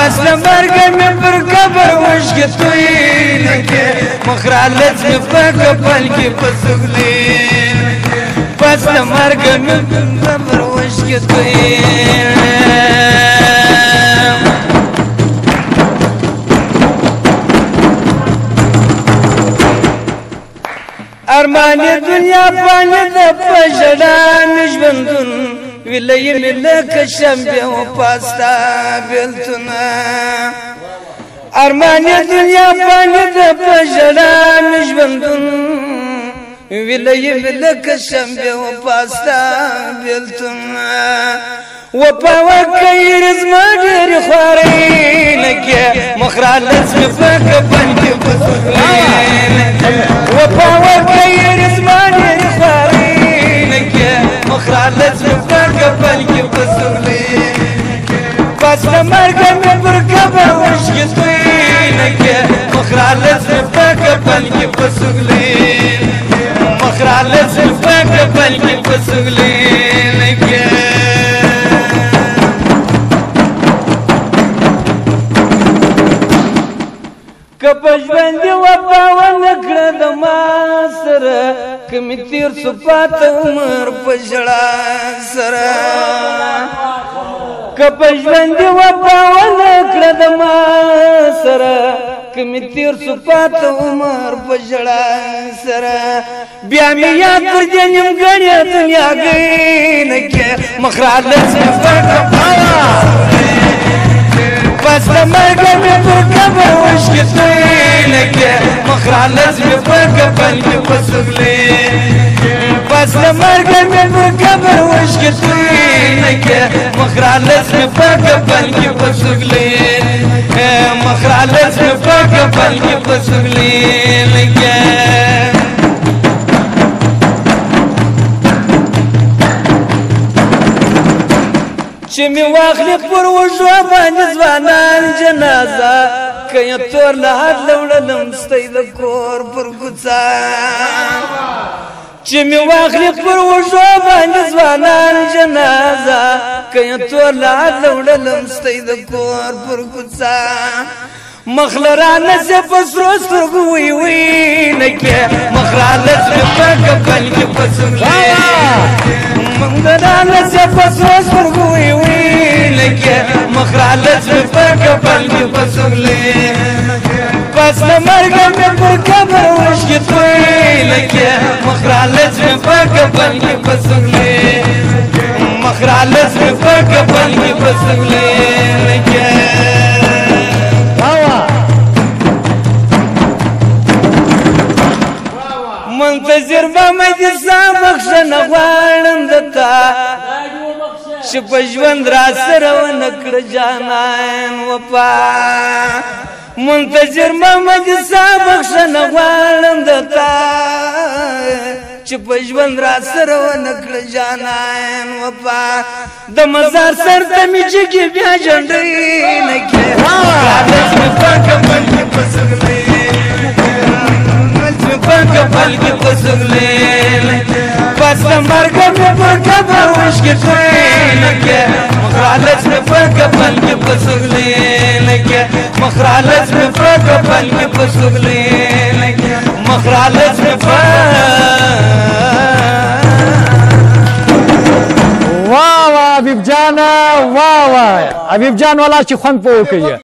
پس لمرگه می پر کبر وشک توی نکه مخرالت می پر کپل کی پسگلی پس لمرگه می پر کبر وشک توی ارمانی دنیا پانی دا پشڑان جبندن ویلی ملک شنبه و پاستا بیلتنا ارمانی دنیا پانی دا پشڑان جبندن ویلی ملک شنبه و پاستا بیلتنا و پاوکی رزما دیر خواری لگه مخرالت مفاق پنکی بسولی و پاوکی رزما دیر خواری لگه مخرالت مفاق پنکی بسولی پس لمرگه می پر کبر وشک توی لگه مخرالت مفاق پنکی بسولی مخرالت مفاق پنکی بسولی لگه کپش بندی وپا ونکړه د ما سره کمی تیر صفات عمر پجړه سره کپش بندی وپا ونکړه د ما سره کمی تیر صفات عمر پجړه سره بیا می یاد پر جنم غړې دنیا گئی نکه مخرالت فرق پس لمرگه می پر کبر وشک توی لگه مخرالت می پر کبل کی پسگلی پس لمرگه می پر کبر وشک توی لگه مخرالت می پر کبل کی پسگلی مخرالت می پر کبل کی پسگلی لگه چه می واخلی پر وجو باندې ځوانان جنازه که تور لحد لوړلم ستی د کور پر کوڅه چې می واخلی پر وجو باندې ځوانان جنازه که تور لحد لوړلم ستی د کور پر کوڅه مخلرانه سے پسرو سترګو وی وی نکه مخرالت می پک پل کی پسولی مخلرانه سے پسرو سترګو وی وی نکه مخرالت می پک پل کی پسولی پس لمرګه می پر کبر وشک توی نکه مخرالت می پک پل کی پسولی مخرالت می پک پل کی پسولی نکه منتظر بامدی سا بخشن غوانم دتا چې په ژوند را سره ونکړه جانان وفا منتظر بامدی سا بخشن غوانم دتا چې په ژوند را سره ونکړه جانان وفا د مزار سر ته می جګي بیا جنډې نکه حالت می پاک باندې پسغلې پل کی پسغلی پس لمرگه می پر کبر وشک توی نکه مخرالت می پر پل کی پسغلی نکه مخرالت می پر پل کی پسغلی نکه مخرالت می پر واہ واہ حبیب جان واہ واہ حبیب جان والا چې خوند پوه کوي